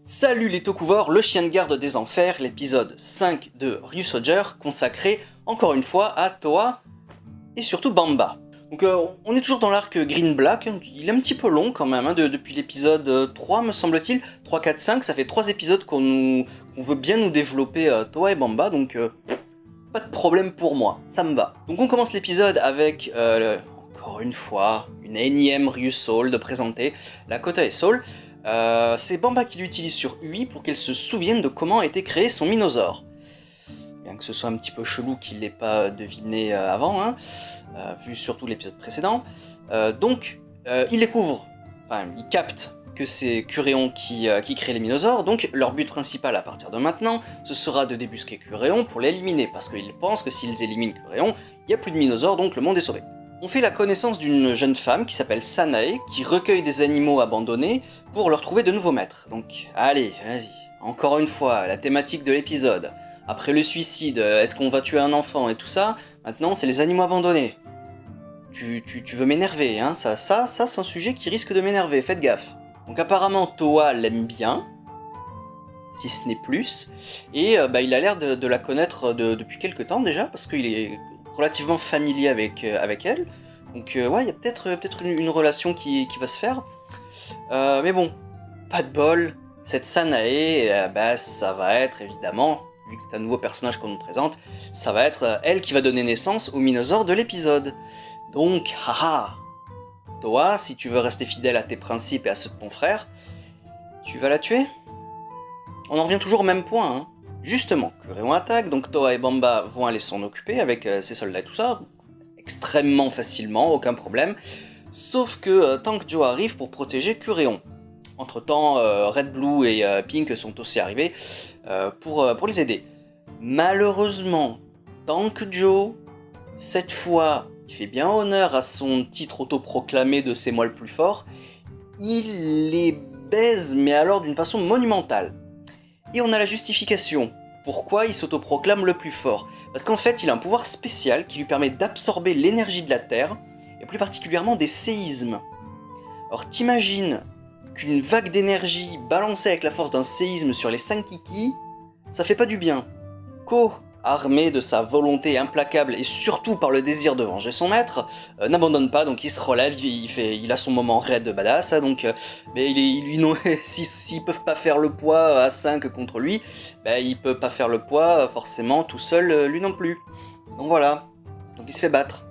Salut les Tokuvors, le chien de garde des enfers, l'épisode 5 de Ryusoger, consacré encore une fois à Towa et surtout Bamba. Donc on est toujours dans l'arc Green Black, il est un petit peu long quand même, depuis l'épisode 3 me semble-t-il, 3, 4, 5, ça fait 3 épisodes qu'on veut bien nous développer Towa et Bamba, donc pas de problème pour moi, ça me va. Donc on commence l'épisode avec, encore une fois, une énième Ryusoul de présenter, la Kota et Soul. C'est Bamba qui l'utilise sur Ui pour qu'elle se souvienne de comment a été créé son Minosaur. Bien que ce soit un petit peu chelou qu'il l'ait pas deviné avant, vu surtout l'épisode précédent. Il découvre, il capte que c'est Kuréon qui crée les Minosaures, donc leur but principal à partir de maintenant, ce sera de débusquer Kuréon pour l'éliminer, parce qu'ils pensent que s'ils éliminent Kuréon, il n'y a plus de Minosaures, donc le monde est sauvé. On fait la connaissance d'une jeune femme qui s'appelle Sanae, qui recueille des animaux abandonnés pour leur trouver de nouveaux maîtres. Donc, allez, vas-y, encore une fois, la thématique de l'épisode. Après le suicide, est-ce qu'on va tuer un enfant et tout ça, maintenant c'est les animaux abandonnés. Tu veux m'énerver, hein, ça c'est un sujet qui risque de m'énerver, faites gaffe. Donc apparemment Towa l'aime bien, si ce n'est plus, et il a l'air de la connaître depuis quelques temps déjà, parce qu'il est relativement familier avec elle. Donc il y a peut-être une relation qui va se faire. Mais bon, pas de bol, cette Sanae, ça va être évidemment, vu que c'est un nouveau personnage qu'on nous présente, ça va être elle qui va donner naissance au Minosaure de l'épisode. Donc, haha, Towa, si tu veux rester fidèle à tes principes et à ceux de ton frère, tu vas la tuer? On en revient toujours au même point, hein. Justement, Kuréon attaque, donc Towa et Bamba vont aller s'en occuper avec ses soldats et tout ça, extrêmement facilement, aucun problème, sauf que Tankjo arrive pour protéger Kuréon. Entre temps, Red, Blue et Pink sont aussi arrivés pour les aider. Malheureusement, Tankjo, cette fois, il fait bien honneur à son titre autoproclamé de c'est moi le plus fort, il les baise, mais alors d'une façon monumentale. Et on a la justification. Pourquoi il s'autoproclame le plus fort? Parce qu'en fait, il a un pouvoir spécial qui lui permet d'absorber l'énergie de la Terre, et plus particulièrement des séismes. Alors t'imagines qu'une vague d'énergie balancée avec la force d'un séisme sur les 5 kiki, ça fait pas du bien. Ko, armé de sa volonté implacable et surtout par le désir de venger son maître, n'abandonne pas, donc il se relève, il a son moment raid de badass, mais s'ils peuvent pas faire le poids à 5 contre lui, il peut pas faire le poids forcément tout seul, lui non plus. Donc voilà, donc il se fait battre.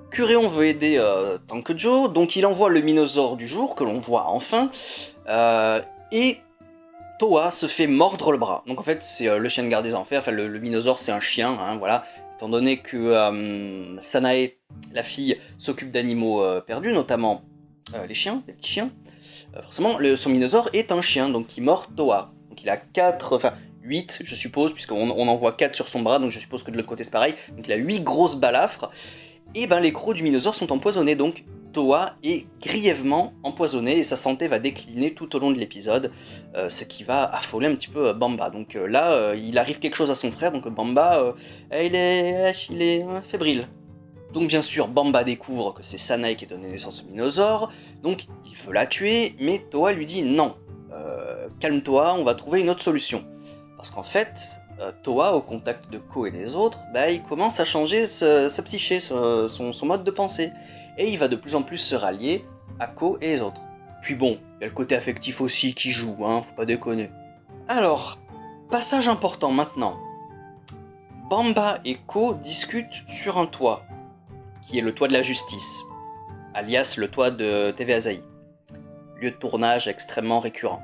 Kuréon veut aider Tankjo, donc il envoie le Minosaure du jour, que l'on voit enfin, et Towa se fait mordre le bras. Donc en fait, c'est le chien de garde des enfers, le Minosaure c'est un chien, voilà. Étant donné que Sanae, la fille, s'occupe d'animaux perdus, notamment les chiens, les petits chiens, forcément, son Minosaure est un chien, donc il mord Towa. Donc il a 8 je suppose, puisqu'on en voit 4 sur son bras, donc je suppose que de l'autre côté c'est pareil. Donc il a 8 grosses balafres, et les crocs du Minosaure sont empoisonnés, donc Towa est grièvement empoisonné et sa santé va décliner tout au long de l'épisode, ce qui va affoler un petit peu Bamba. Donc là, il arrive quelque chose à son frère, donc Bamba, il est fébrile. Donc bien sûr, Bamba découvre que c'est Sanae qui a donné naissance au Minosaure, donc il veut la tuer, mais Towa lui dit non, calme-toi, on va trouver une autre solution. Parce qu'en fait, Towa, au contact de Ko et des autres, il commence à changer sa psyché, son mode de pensée. Et il va de plus en plus se rallier à Ko et les autres. Puis bon, il y a le côté affectif aussi qui joue, faut pas déconner. Alors, passage important maintenant. Bamba et Ko discutent sur un toit, qui est le toit de la justice, alias le toit de TV Asahi. Lieu de tournage extrêmement récurrent.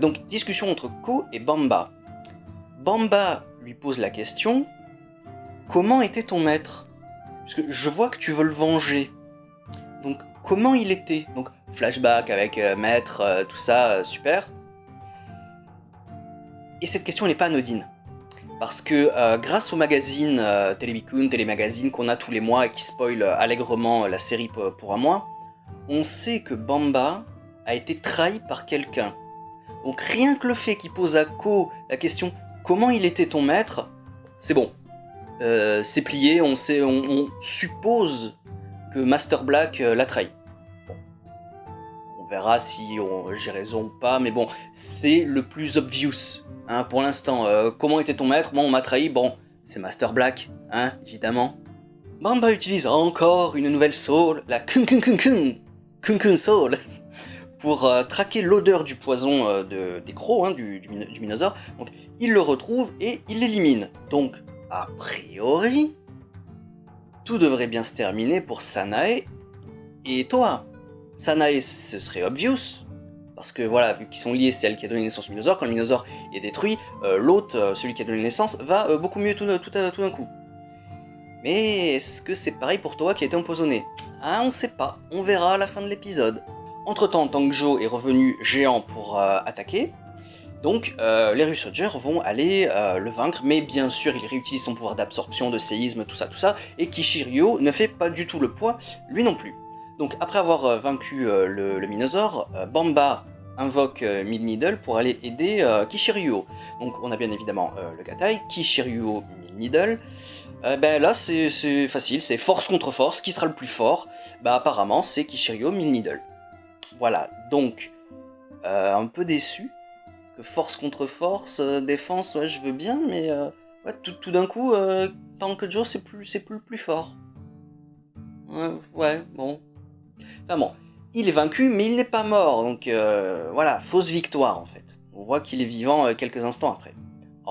Donc, discussion entre Ko et Bamba. Bamba lui pose la question « Comment était ton maître ? Parce que je vois que tu veux le venger. Donc, comment il était ? » Donc, flashback avec maître, tout ça, super. Et cette question n'est pas anodine. Parce que grâce au magazine Telebikun, Télémagazine qu'on a tous les mois et qui spoil allègrement la série pour un mois, on sait que Bamba a été trahi par quelqu'un. Donc rien que le fait qu'il pose à Ko la question « Comment il était ton maître ?», c'est bon. C'est plié, on suppose que Master Black l'a trahi. Bon. On verra si j'ai raison ou pas, mais bon, c'est le plus obvious, hein, pour l'instant. Comment était ton maître? Bon, on m'a trahi, bon, c'est Master Black, hein, évidemment. Bamba utilise encore une nouvelle soul, la Kun Kun Kun Kun, Kun Kun Soul, pour traquer l'odeur du poison des crocs, hein, du Minosaure. Donc il le retrouve et il l'élimine. Donc, a priori, tout devrait bien se terminer pour Sanae et Toa. Sanae, ce serait obvious, parce que voilà, vu qu'ils sont liés, c'est elle qui a donné naissance au Minosaure. Quand le Minosaure est détruit, l'autre, celui qui a donné naissance, va beaucoup mieux tout d'un coup. Mais est-ce que c'est pareil pour Toa qui a été empoisonné? Ah, on sait pas, on verra à la fin de l'épisode. Entre-temps, Tangjo est revenu géant pour attaquer, donc les Ryusojers vont aller le vaincre, mais bien sûr il réutilise son pouvoir d'absorption, de séisme, tout ça, et Kishiryu ne fait pas du tout le poids, lui non plus. Donc après avoir vaincu le Minosaure, Bamba invoque Mid Needle pour aller aider Kishiryu. Donc on a bien évidemment le Gatai, Kishiryu, Mid Needle. Ben là c'est facile, c'est force contre force, qui sera le plus fort? Bah apparemment c'est Kishiryu, Mid Needle. Voilà, donc un peu déçu, parce que force contre force, défense, ouais je veux bien, mais ouais, tout d'un coup, Tangjo c'est plus le plus fort. Ouais, bon. Enfin bon, il est vaincu, mais il n'est pas mort, donc voilà, fausse victoire en fait. On voit qu'il est vivant quelques instants après.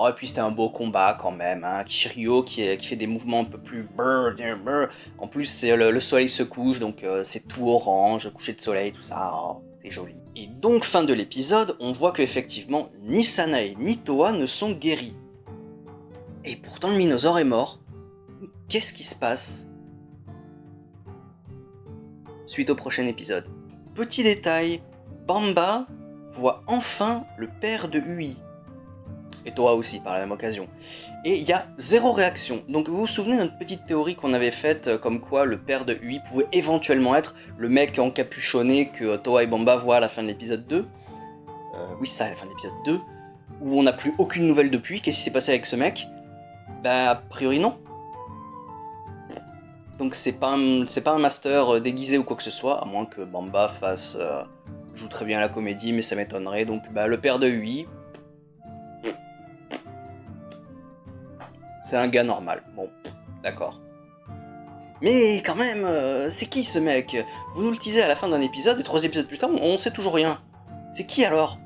Oh, et puis c'était un beau combat quand même, hein. Kishiryu qui fait des mouvements un peu plus brrr. En plus le soleil se couche, donc c'est tout orange, coucher de soleil, tout ça, oh, c'est joli. Et donc fin de l'épisode, on voit que effectivement ni Sanae ni Toa ne sont guéris. Et pourtant le Minosaure est mort. Qu'est-ce qui se passe? Suite au prochain épisode. Petit détail, Bamba voit enfin le père de Ui. Et Toa aussi, par la même occasion. Et il y a zéro réaction. Donc vous vous souvenez de notre petite théorie qu'on avait faite, comme quoi le père de Ui pouvait éventuellement être le mec encapuchonné que Toa et Bamba voient à la fin de l'épisode 2. Oui, ça, à la fin de l'épisode 2, où on n'a plus aucune nouvelle depuis. Qu'est-ce qui s'est passé avec ce mec? Bah, a priori non. Donc c'est pas un master déguisé ou quoi que ce soit, à moins que Bamba joue très bien la comédie, mais ça m'étonnerait. Donc bah, le père de Ui, c'est un gars normal. Bon, d'accord. Mais quand même, c'est qui ce mec? Vous nous le teasez à la fin d'un épisode, et 3 épisodes plus tard, on sait toujours rien. C'est qui alors?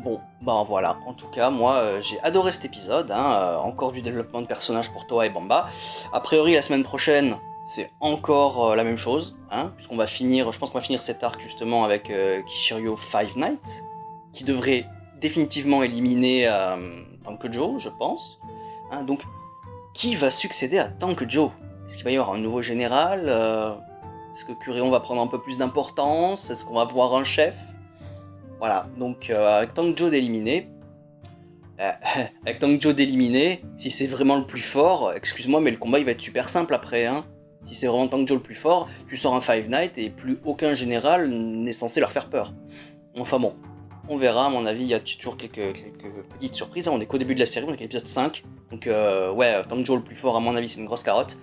Bon, ben voilà, en tout cas, moi j'ai adoré cet épisode, hein, encore du développement de personnages pour Toa et Bamba. A priori, la semaine prochaine, c'est encore la même chose, hein, puisqu'on va finir, je pense qu'on va finir cet arc justement avec Kishiryu Five Nights, qui devrait définitivement éliminer Tangjo, je pense. Hein, donc, qui va succéder à Tangjo? Est-ce qu'il va y avoir un nouveau général? Est-ce que Kuréon va prendre un peu plus d'importance? Est-ce qu'on va voir un chef? Voilà, donc avec Tangjo d'éliminé, si c'est vraiment le plus fort, excuse-moi, mais le combat il va être super simple après, hein. Si c'est vraiment Tangjo le plus fort, tu sors un Five Nights et plus aucun général n'est censé leur faire peur. Enfin bon, on verra, à mon avis, il y a toujours quelques petites surprises. On est qu'au début de la série, on est qu'à l'épisode 5. Donc ouais, Tangjo le plus fort, à mon avis, c'est une grosse carotte.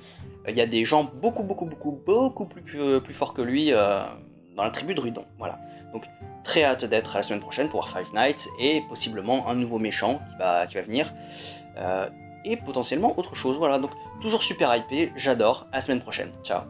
Il y a des gens beaucoup plus forts que lui dans la tribu de Rudon. Voilà. Donc très hâte d'être à la semaine prochaine pour voir Five Nights et possiblement un nouveau méchant qui va venir. Et potentiellement autre chose. Voilà, donc toujours super hypé, j'adore. À la semaine prochaine. Ciao.